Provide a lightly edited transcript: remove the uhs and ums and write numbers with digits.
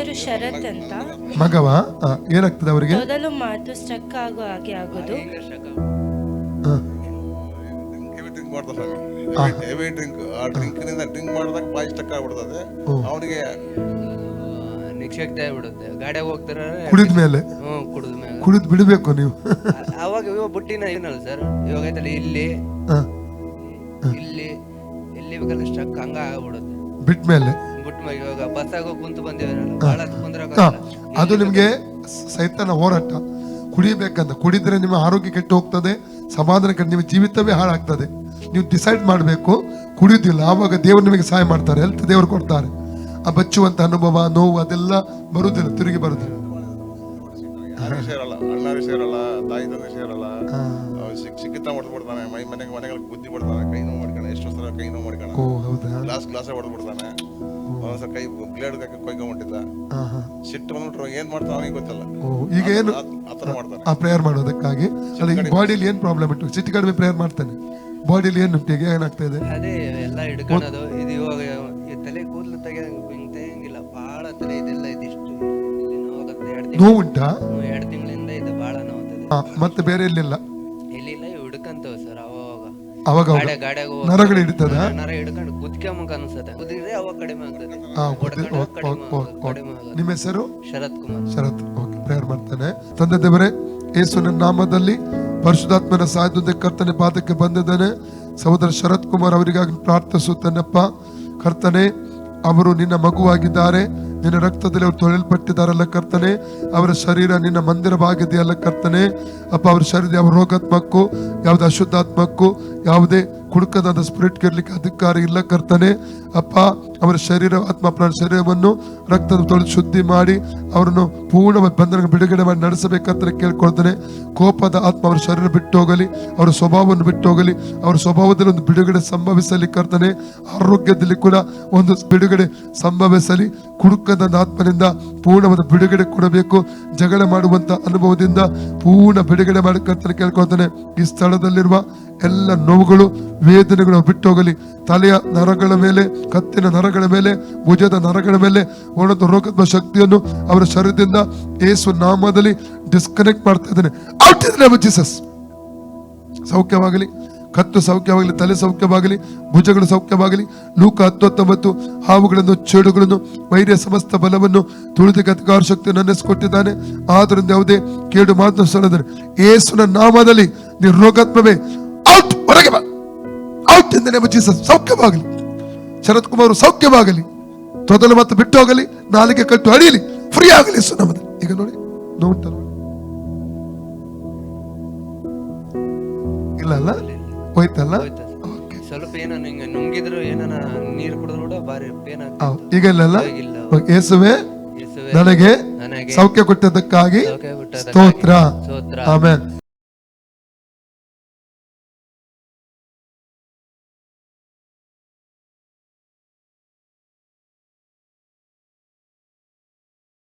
ಹೆಸರು ಶರತ್ ಅಂತ. ಮಗವ ಏನಾಗ್ತದೆ ಅವರಿಗೆ? ಮೊದಲು ಮಾತು ಸ್ಟ್ರಕ್ ಆಗೋ ಹಾಗೆ ಆಗುದು. ಹೆವಿ ಡ್ರಿಂಕ್, ಆ ಡ್ರಿಂಕ್ನಿಂದ ಡ್ರಿಂಕ್ ಮಾಡಿದಾಗ ಬಾಯಿ ಸ್ಟಕ್ ಆಗ್ಬಿಡ್ತದೆ ಅವನಿಗೆ, ನಿಕ್ಷಕ್ತಿ ಆಗ್ಬಿಡುತ್ತೆ. ಗಾಡಿಯಾಗ ಹೋಗ್ತಾರೆ ಕುಡಿದ ಮೇಲೆ. ಕುಡಿದ್ ಬಿಡಬೇಕು ನೀವು. ಅವಾಗ ಇವಾಗ ಬುಟ್ಟಿನ ಏನಲ್ಲ ಸರ್, ಇವಾಗ ಐತಲ್ಲ ಇಲ್ಲಿ ಇಲ್ಲಿ ಇಲ್ಲಿ ಬೇಕಲ್ಲ ಸ್ಟ್ರಕ್ ಹಂಗ ಆಗ್ಬಿಡುತ್ತೆ ಬಿಟ್ಟ ಮೇಲೆ. ಇವಾಗ ಬಸ್ ಆಗೋ ಕುಂತು ಬಂದಿವಲ್ಲ, ಬಹಳ ಕುಂದ್ರಾಗ ಅದು ನಿಮ್ಗೆ ಸೈತಾನ ಹೋರಾಟ. ಕುಡಿಬೇಕಂತ ಕುಡಿದ್ರೆ ನಿಮ್ಮ ಆರೋಗ್ಯ ಕೆಟ್ಟು ಹೋಗ್ತದೆ, ಸಮಾಧಾನ ಕೆಟ್ಟು ನಿಮ್ಮ ಜೀವಿತವೇ ಹಾಳಾಗ್ತದೆ. ನೀವು ಡಿಸೈಡ್ ಮಾಡಬೇಕು ಕುಡಿಯೋದಿಲ್ಲ, ಆವಾಗ ದೇವರು ನಿಮಗೆ ಸಹಾಯ ಮಾಡ್ತಾರೆ, ಹೆಲ್ತ್ ದೇವರು ಕೊಡ್ತಾರೆ. ಆ ಬಚ್ಚುವಂತ ಅನುಭವ, ನೋವು ಅದೆಲ್ಲ ಬರುದಿಲ್ಲ, ತಿರುಗಿ ಬರುದಿಲ್ಲ. ಸೇರಲ್ಲ, ಅಣ್ಣ ಸೇರಲ್ಲ, ತಾಯಿ ತಂದೆ ಸೇರಲ್ಲ, ಸಿಕ್ಕಿತ ಹೊಡೆದ್ಬಿಡ್ತಾನೆ, ಮನೆಗಳಿಗೆ ಬುದ್ಧಿ ಬಿಡ್ತಾನೆ, ಕೈ ನೋವು ಮಾಡ್ತಾನೆ, ಎಷ್ಟೋ ಸಲ ಕೈ ನೋವು ಮಾಡ್ತಾನೆ, ಗ್ಲಾಸ್ ಹೊಡೆದ್ಬಿಡ್ತಾನೆ, ಒಂದ್ಸಲ ಕೈ ಬ್ಲೇಡ್ ಕೊಯ್ಕೊಂಡ್ಬಿಟ್ಟಿದ್ದ, ಸಿಟ್ಟು ಬಂದ್ಬಿಟ್ರು ಏನ್ ಮಾಡ್ತಾನೆ ಅವನಿಗೆ ಗೊತ್ತಲ್ಲ. ಈಗ ಏನು ಆತರ ಮಾಡ್ತಾನೆ ಆ ಪ್ರೇಯರ್ ಮಾಡೋದಕ್ಕಾಗಿ. ಬಾಡಿಲಿ ಏನ್ ಪ್ರಾಬ್ಲಮ್ ಇಟ್ಟು ಸಿಟ್ಟು ಕಡಿಮೆ ಪ್ರೇಯರ್ ಮಾಡ್ತಾನೆ, ಬಾಡಿಲಿ ಏನು ಈಗ ಏನಾಗ್ತಾ ಇದೆ? ಅದೇ ಎಲ್ಲ ಹಿಡ್ಕೊಳ್ಳೋದು. ಇದು ಇವಾಗ ತಲೆ ಕೂದಲು ತೆಗಿಯಂಗಿಲ್ಲ, ಬಹಳ ತಲೆ ಇದೆಲ್ಲ ಇದಿಷ್ಟು ನೋವು ಉಂಟಾ? 2 ತಿಂಗಳಿಂದ ಇದು ಬಹಳ ನೋವು. ಮತ್ತೆ ಬೇರೆ ಎಲ್ಲಿಲ್ಲ? ಎಲ್ಲಿಲ್ಲ, ಹಿಡ್ಕಂತವ ಸರ್. ಅವಾಗ ನರಗಳು ಹಿಡಿತದ, ನರ ಹಿಡ್ಕೊಂಡು ಕುದ್ಕೊಂಬಂಗ ಅನ್ಸತ್ತೆ, ಕುದಿದ್ರೆ ಅವಾಗ ಕಡಿಮೆ ಆಗ್ತದೆ. ನಿಮ್ಮ ಹೆಸರು? ಶರತ್ ಕುಮಾರ್. ಶರತ್. ಓಕೆ, ಪ್ರೇಯರ್ ಮಾಡ್ತಾನೆ. ತಂದೆ ದೇವರೇ, ಯೇಸುವಿನ ನಾಮದಲ್ಲಿ ಪರಿಶುದ್ಧಾತ್ಮನ ಸಹಾಯದಿಂದ ಕರ್ತನೆ ಪಾದಕ್ಕೆ ಬಂದಿದ್ದಾನೆ. ಸಹೋದರ ಶರತ್ ಕುಮಾರ್ ಅವರಿಗಾಗಿ ಪ್ರಾರ್ಥಿಸುತ್ತೇನಪ್ಪ. ಕರ್ತನೆ, ಅವರು ನಿನ್ನ ಮಗುವಾಗಿದ್ದಾರೆ, ನಿನ್ನ ರಕ್ತದಲ್ಲಿ ಅವರು ತೊಳೆಯಲ್ಪಟ್ಟಿದ್ದಾರಲ್ಲ ಕರ್ತನೆ. ಅವರ ಶರೀರ ನಿನ್ನ ಮಂದಿರವಾಗಿದೆಯಲ್ಲ ಕರ್ತನೆ. ಅಪ್ಪ, ಅವರ ಶರೀರ ಯಾವ ರೋಗಾತ್ಮಕ್ಕೂ ಯಾವುದೇ ಅಶುದ್ಧಾತ್ಮಕ್ಕೂ ಯಾವುದೇ ಕುಡುಕದಾದ ಸ್ಪಿರಿಟ್ಗೆ ಇರ್ಲಿಕ್ಕೆ ಅಧಿಕಾರ ಇಲ್ಲ ಕರ್ತನೆ. ಅಪ್ಪ, ಅವರ ಶರೀರ ಆತ್ಮ ಪ್ರಾಣ ಶರೀರವನ್ನು ರಕ್ತದ ತೊಳೆದು ಶುದ್ಧಿ ಮಾಡಿ ಅವರನ್ನು ಪೂರ್ಣ ಬಂಧನ ಬಿಡುಗಡೆ ಮಾಡಿ ನಡೆಸಬೇಕಂತ ಕೇಳ್ಕೊಳ್ತಾನೆ. ಕೋಪದ ಆತ್ಮ ಅವರ ಶರೀರ ಬಿಟ್ಟು ಹೋಗಲಿ, ಅವರ ಸ್ವಭಾವವನ್ನು ಬಿಟ್ಟು ಹೋಗಲಿ, ಅವರ ಸ್ವಭಾವದಲ್ಲಿ ಒಂದು ಬಿಡುಗಡೆ ಸಂಭವಿಸಲಿ ಕರ್ತನೆ. ಆರೋಗ್ಯದಲ್ಲಿ ಕೂಡ ಒಂದು ಬಿಡುಗಡೆ ಸಂಭವಿಸಲಿ. ಕುಡುಕದ ಆತ್ಮನಿಂದ ಪೂರ್ಣವಾದ ಬಿಡುಗಡೆ ಕೊಡಬೇಕು. ಜಗಳ ಮಾಡುವಂತ ಅನುಭವದಿಂದ ಪೂರ್ಣ ಬಿಡುಗಡೆ ಮಾಡಿ ಕರ್ತನೆ ಕೇಳ್ಕೊಳ್ತಾನೆ. ಈ ಸ್ಥಳದಲ್ಲಿರುವ ಎಲ್ಲ ನೋವುಗಳು, ವೇದನೆಗಳು ಬಿಟ್ಟು ಹೋಗಲಿ. ತಲೆಯ ನರಗಳ ಮೇಲೆ, ಕತ್ತಿನ ನರಗಳ ಮೇಲೆ, ಭುಜದ ನರಗಳ ಮೇಲೆ ಒಂದೊಂದು ರೋಗದ ಶಕ್ತಿಯನ್ನು ಅವರ ಶರೀರದಿಂದ ಯೇಸು ನಾಮದಲ್ಲಿ ಡಿಸ್ಕನೆಕ್ಟ್ ಮಾಡ್ತಾ ಇದ್ದಾನೆ. Out in the name of Jesus. ಸೌಖ್ಯವಾಗಲಿ, ಕತ್ತು ಸೌಖ್ಯವಾಗಲಿ, ತಲೆ ಸೌಖ್ಯವಾಗಲಿ, ಭುಜಗಳು ಸೌಖ್ಯವಾಗಲಿ. ಲೂಕ 10:19 ಹಾವುಗಳನ್ನು, ಚೇಡುಗಳನ್ನು, ವೈರ್ಯ ಸಮಸ್ತ ಬಲವನ್ನು ತುಳಿದಕ್ಕೆ ಅಧಿಕಾರ ಶಕ್ತಿಯನ್ನು ಅನ್ನಿಸಿಕೊಟ್ಟಿದ್ದಾನೆ. ಆದ್ದರಿಂದ ಯಾವುದೇ ಕೇಡು ಮಾತನಾಡಿದರೆ ಯೇಸುವಿನ ನಾಮದಲ್ಲಿ ನೀನು ರೋಗಾತ್ಮವೇ ಔಟ್, ಹೊರಗೆ ಬಾ. Out in the name of Jesus. ಸೌಖ್ಯವಾಗಲಿ, ಶರತ್ ಕುಮಾರ್ ಸೌಖ್ಯವಾಗಲಿ, ತೊದಲು ಮತ್ತು ಬಿಟ್ಟು ಹೋಗಲಿ, ನಾಲಿಗೆ ಕಟ್ಟು ಅಡಿಯಲಿ, ಫ್ರೀ ಆಗಲಿ ಯೇಸು ನಾಮದಲ್ಲಿ. ಈಗ ನೋಡಿ ನೋಡ್ತಲ್ಲ, ಇಲ್ಲ ಅಲ್ಲ, ಹೋಯ್ತಲ್ಲ. ಸ್ವಲ್ಪ ಏನೋ ನುಂಗಿದ್ರು, ಏನೋ ನೀರು ಕುಡಿದ್ರು ಕೂಡ ಬಾರಿ ಪೇನ್ ಆಗ್ತದೆ. ಈಗ ಇಲ್ಲ, ಯೇಸುವೇ ನನಗೆ ಸೌಖ್ಯ ಕೊಟ್ಟದಕ್ಕಾಗಿ ಸ್ತೋತ್ರ. ಆಮೆನ್.